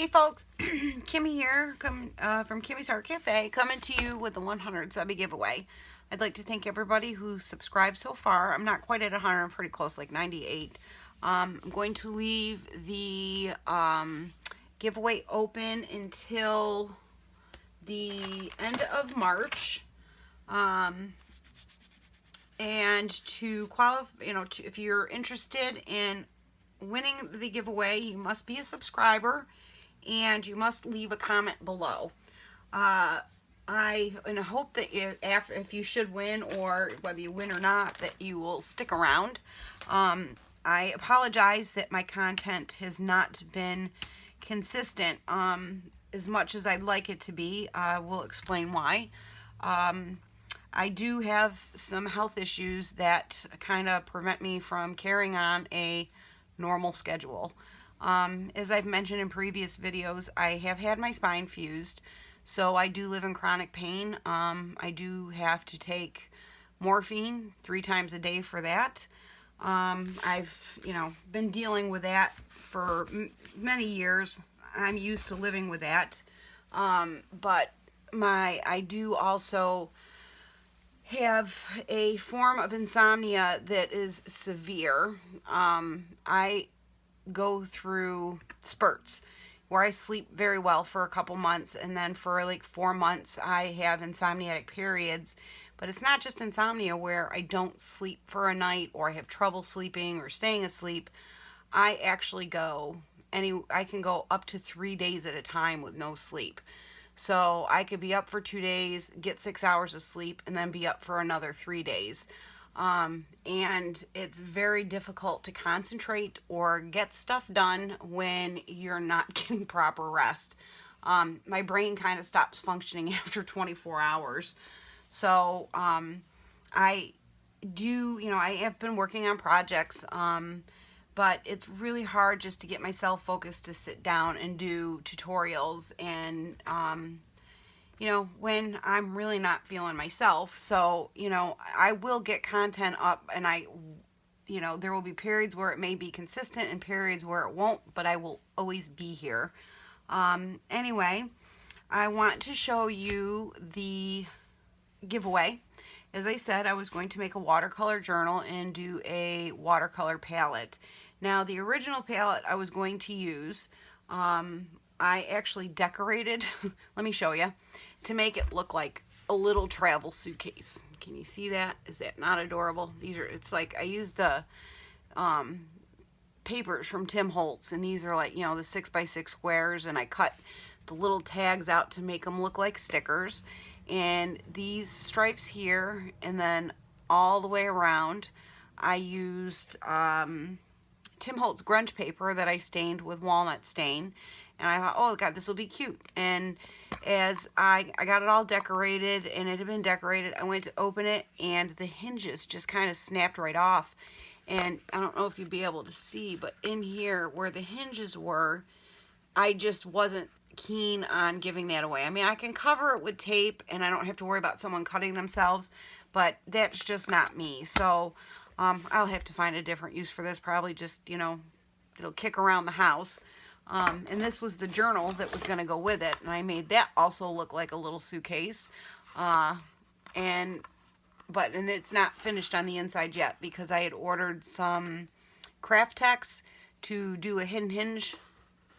Hey folks, Kimmy here, from Kimmy's Heart Cafe, coming to you with the 100 Subbie Giveaway. I'd like to thank everybody who subscribed so far. I'm not quite at 100, I'm pretty close, like 98. I'm going to leave the giveaway open until the end of March. And to qualify, if you're interested in winning the giveaway, you must be a subscriber and you must leave a comment below. I hope that if you should win, or whether you win or not, that you will stick around. I apologize that my content has not been consistent as much as I'd like it to be. I will explain why. I do have some health issues that kind of prevent me from carrying on a normal schedule. As I've mentioned in previous videos, I have had my spine fused, so I do live in chronic pain. I do have to take morphine 3 times a day for that. I've, been dealing with that for many years. I'm used to living with that. But I do also have a form of insomnia that is severe. I go through spurts where I sleep very well for a couple months, and then for like 4 months I have insomniatic periods. But it's not just insomnia where I don't sleep for a night, or I have trouble sleeping or staying asleep. I actually I can go up to 3 days at a time with no sleep. So I could be up for 2 days, get 6 hours of sleep, and then be up for another 3 days. And it's very difficult to concentrate or get stuff done when you're not getting proper rest. My brain kind of stops functioning after 24 hours. So I have been working on projects, but it's really hard just to get myself focused to sit down and do tutorials, and when I'm really not feeling myself. So I will get content up, and there will be periods where it may be consistent and periods where it won't, but I will always be here. Anyway, I want to show you the giveaway. As I said, I was going to make a watercolor journal and do a watercolor palette. Now, the original palette I was going to use, I actually decorated, let me show you, to make it look like a little travel suitcase. Can you see that? Is that not adorable? It's like I used the papers from Tim Holtz, and these are like, the 6x6 squares, and I cut the little tags out to make them look like stickers. And these stripes here, and then all the way around, I used Tim Holtz grunge paper that I stained with walnut stain. And I thought, oh God, this will be cute. And as I got it all decorated, and it had been decorated, I went to open it, and the hinges just kind of snapped right off. And I don't know if you'd be able to see, but in here where the hinges were, I just wasn't keen on giving that away. I mean, I can cover it with tape, and I don't have to worry about someone cutting themselves, but that's just not me. So I'll have to find a different use for this. Probably just, it'll kick around the house. And this was the journal that was going to go with it, and I made that also look like a little suitcase. And it's not finished on the inside yet, because I had ordered some craft text to do a hidden hinge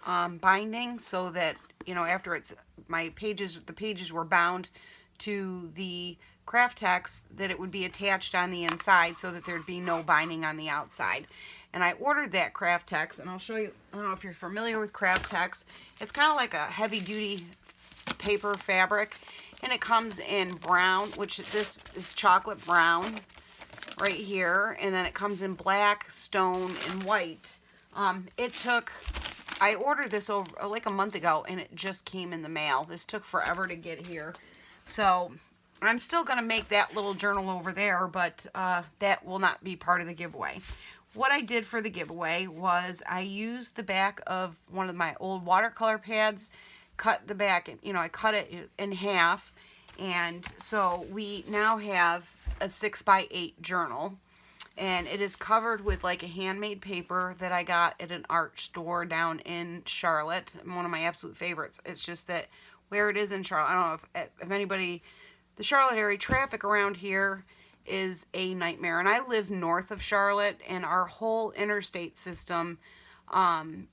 binding, so that after the pages were bound to the craft text, that it would be attached on the inside, so that there'd be no binding on the outside. And I ordered that craft text, and I'll show you. I don't know if you're familiar with craft text. It's kind of like a heavy duty paper fabric, and it comes in brown, which this is chocolate brown right here, and then it comes in black, stone, and white. I ordered this over like a month ago, and it just came in the mail. This took forever to get here. So I'm still going to make that little journal over there, but that will not be part of the giveaway. What I did for the giveaway was I used the back of one of my old watercolor pads, cut the back, and I cut it in half, and so we now have a 6x8 journal. And it is covered with like a handmade paper that I got at an art store down in Charlotte. One of my absolute favorites. It's just that where it is in Charlotte, I don't know if anybody, the Charlotte area, traffic around here is a nightmare. And I live north of Charlotte, and our whole interstate system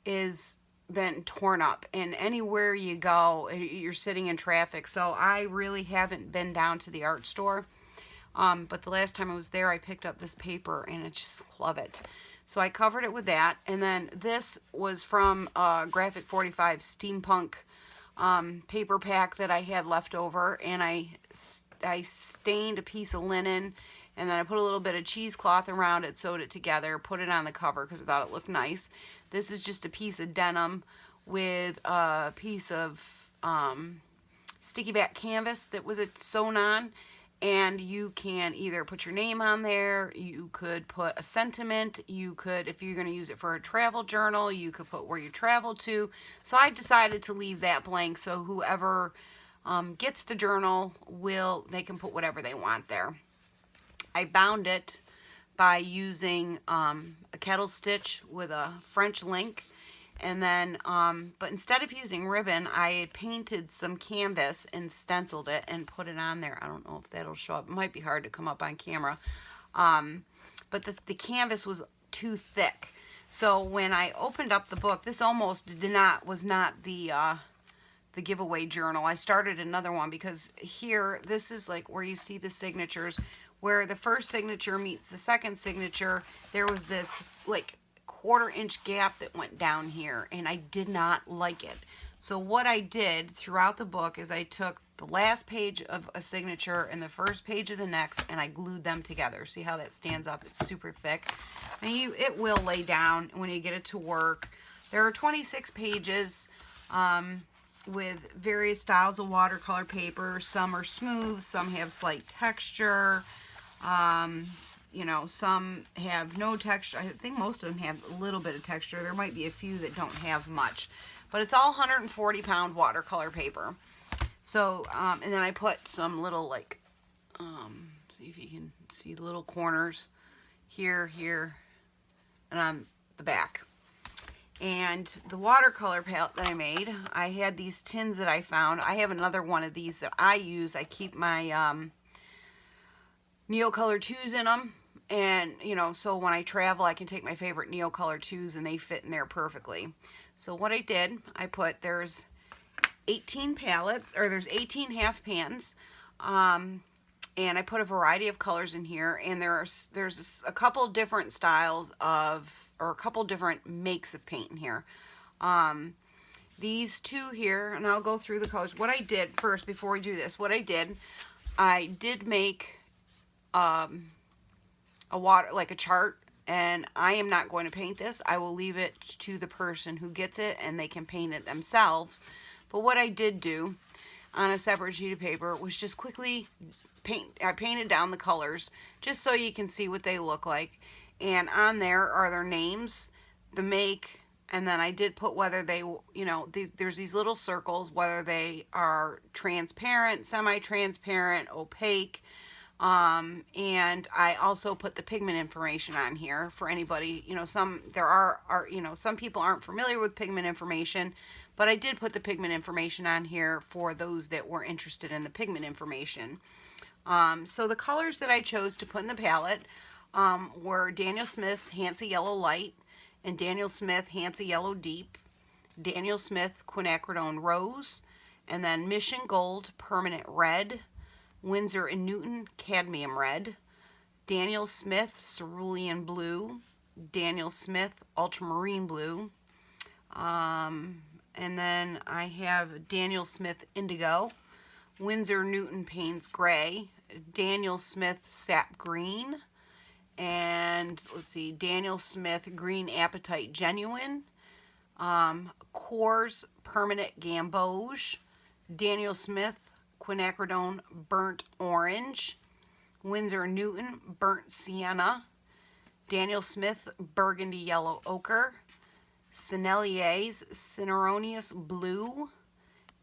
is been torn up, and anywhere you go you're sitting in traffic. So I really haven't been down to the art store, but the last time I was there I picked up this paper and I just love it. So I covered it with that, and then this was from Graphic 45 Steampunk paper pack that I had left over, and I stained a piece of linen, and then I put a little bit of cheesecloth around it, sewed it together, put it on the cover because I thought it looked nice. This is just a piece of denim with a piece of sticky back canvas that was sewn on, and you can either put your name on there, you could put a sentiment, you could, if you're going to use it for a travel journal, you could put where you travel to. So I decided to leave that blank, so whoever gets the journal they can put whatever they want there. I bound it by using a kettle stitch with a French link, and then but instead of using ribbon, I had painted some canvas and stenciled it and put it on there. I don't know if that'll show up. It might be hard to come up on camera, but the canvas was too thick. So when I opened up the book, this almost was not the giveaway journal. I started another one because here, this is like where you see the signatures, where the first signature meets the second signature. There was this like 1/4 inch gap that went down here, and I did not like it. So what I did throughout the book is I took the last page of a signature and the first page of the next, and I glued them together. See how that stands up? It's super thick. And it will lay down when you get it to work. There are 26 pages with various styles of watercolor paper. Some are smooth, some have slight texture. You know, some have no texture. I think most of them have a little bit of texture. There might be a few that don't have much, but it's all 140-pound watercolor paper. So, and then I put some little, like, see if you can see the little corners here, here, and on the back. And the watercolor palette that I made, I had these tins that I found. I have another one of these that I use. I keep my Neocolor 2s in them. And, you know, so when I travel, I can take my favorite Neocolor 2s and they fit in there perfectly. So what I did, there's 18 palettes, or there's 18 half pans. And I put a variety of colors in here. And there's a couple different styles or a couple different makes of paint in here. These two here, and I'll go through the colors. What I did first, before we do this, I did make like a chart, and I am not going to paint this. I will leave it to the person who gets it, and they can paint it themselves. But what I did do on a separate sheet of paper was just quickly I painted down the colors just so you can see what they look like. And on there are their names, the make, and then I did put whether they, you know, there's these little circles, whether they are transparent, semi-transparent, opaque. And I also put the pigment information on here for anybody, you know, some people aren't familiar with pigment information, but I did put the pigment information on here for those that were interested in the pigment information. So the colors that I chose to put in the palette were Daniel Smith's Hansa Yellow Light and Daniel Smith Hansa Yellow Deep, Daniel Smith Quinacridone Rose, and then Mission Gold Permanent Red, Winsor & Newton Cadmium Red, Daniel Smith Cerulean Blue, Daniel Smith Ultramarine Blue, and then I have Daniel Smith Indigo, Winsor Newton Payne's Gray, Daniel Smith Sap Green, and let's see, Daniel Smith Green Apatite Genuine, Coors Permanent Gamboge, Daniel Smith Quinacridone Burnt Orange, Winsor Newton Burnt Sienna, Daniel Smith Burgundy Yellow Ochre, Sennelier's Cinnaronious Blue,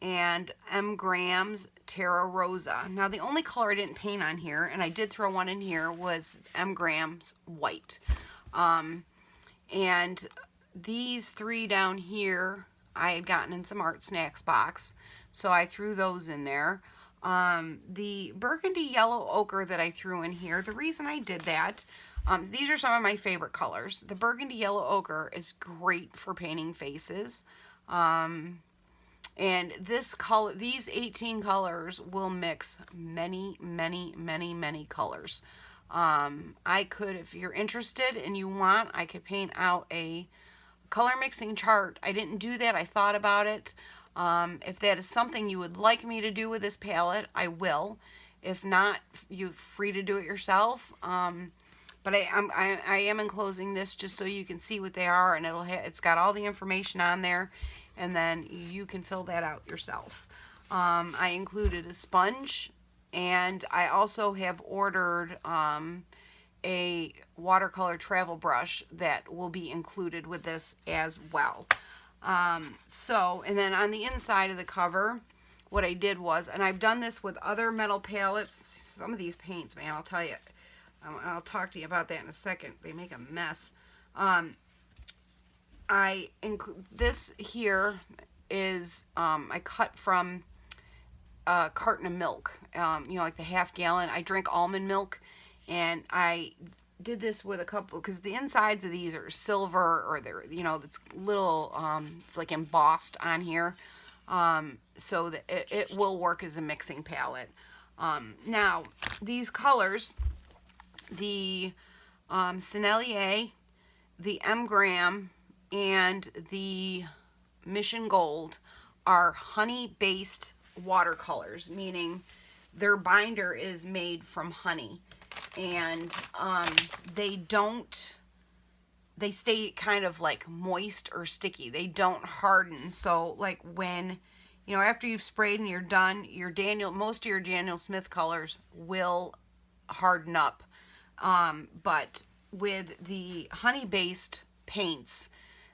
and M. Graham's Terra Rosa. Now the only color I didn't paint on here, and I did throw one in here, was M. Graham's White. And these three down here I had gotten in some Art Snacks box, so I threw those in there. The burgundy yellow ochre that I threw in here, the reason I did that, these are some of my favorite colors. The burgundy yellow ochre is great for painting faces. And this color, these 18 colors will mix many, many, many, many colors. I could, if you're interested and you want, I could paint out a color mixing chart. I didn't do that. I thought about it. If that is something you would like me to do with this palette, I will. If not, you're free to do it yourself. But I am enclosing this just so you can see what they are, and it's got all the information on there, and then you can fill that out yourself. I included a sponge, and I also have ordered a watercolor travel brush that will be included with this as well. And then on the inside of the cover, what I did was, and I've done this with other metal palettes, some of these paints, man, I'll tell you, I'll talk to you about that in a second. They make a mess. This here is, I cut from a carton of milk, you know, like the half gallon. I drink almond milk, and I did this with a couple, because the insides of these are silver, or they're, you know, it's little, it's like embossed on here, so that it will work as a mixing palette. Now, these colors, the Sennelier, the M. Graham, and the Mission Gold are honey-based watercolors, meaning their binder is made from honey, and they stay kind of like moist or sticky. They don't harden. So like when, you know, after you've sprayed and you're done, most of your Daniel Smith colors will harden up. But with the honey-based paints,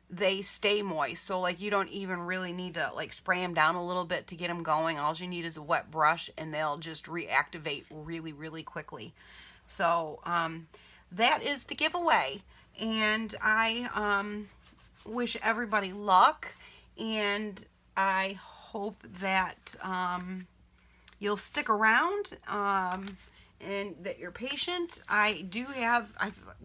they stay moist. So like you don't even really need to like spray them down a little bit to get them going. All you need is a wet brush, and they'll just reactivate really, really quickly. So that is the giveaway, and I wish everybody luck, and I hope that you'll stick around, and that you're patient. I've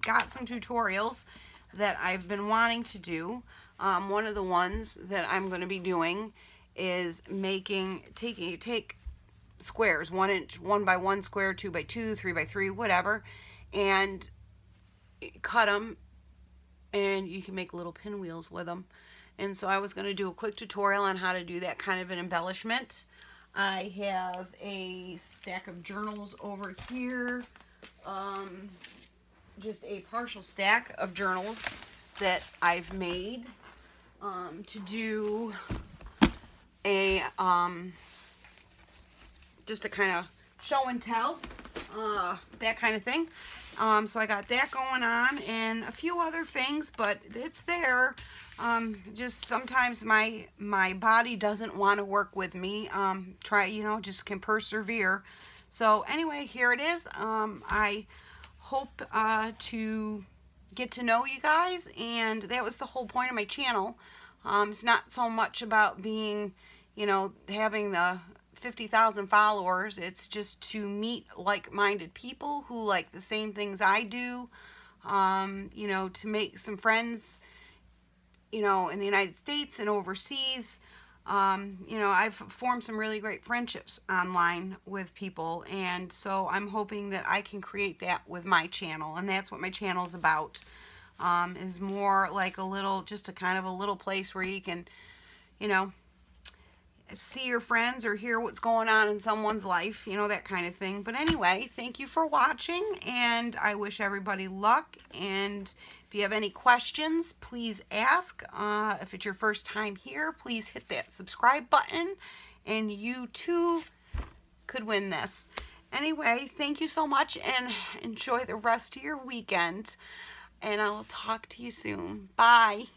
got some tutorials that I've been wanting to do. One of the ones that I'm going to be doing is take squares, 1 inch, 1 by 1 square, 2 by 2, 3 by 3, whatever, and cut them, and you can make little pinwheels with them. And so I was going to do a quick tutorial on how to do that kind of an embellishment. I have a stack of journals over here, just a partial stack of journals that I've made to do a just a kind of show and tell, that kind of thing. So I got that going on, and a few other things, but it's there. Just sometimes my body doesn't want to work with me. Just can persevere. So anyway, here it is. I hope to get to know you guys, and that was the whole point of my channel. It's not so much about being, having the 50,000 followers. It's just to meet like-minded people who like the same things I do, to make some friends, in the United States and overseas. I've formed some really great friendships online with people, and so I'm hoping that I can create that with my channel, and that's what my channel is about, is more like just a kind of a little place where you can, see your friends or hear what's going on in someone's life, that kind of thing. But anyway, thank you for watching, and I wish everybody luck. And if you have any questions, please ask. If it's your first time here, please hit that subscribe button, and you too could win this. Anyway, thank you so much, and enjoy the rest of your weekend, and I'll talk to you soon. Bye.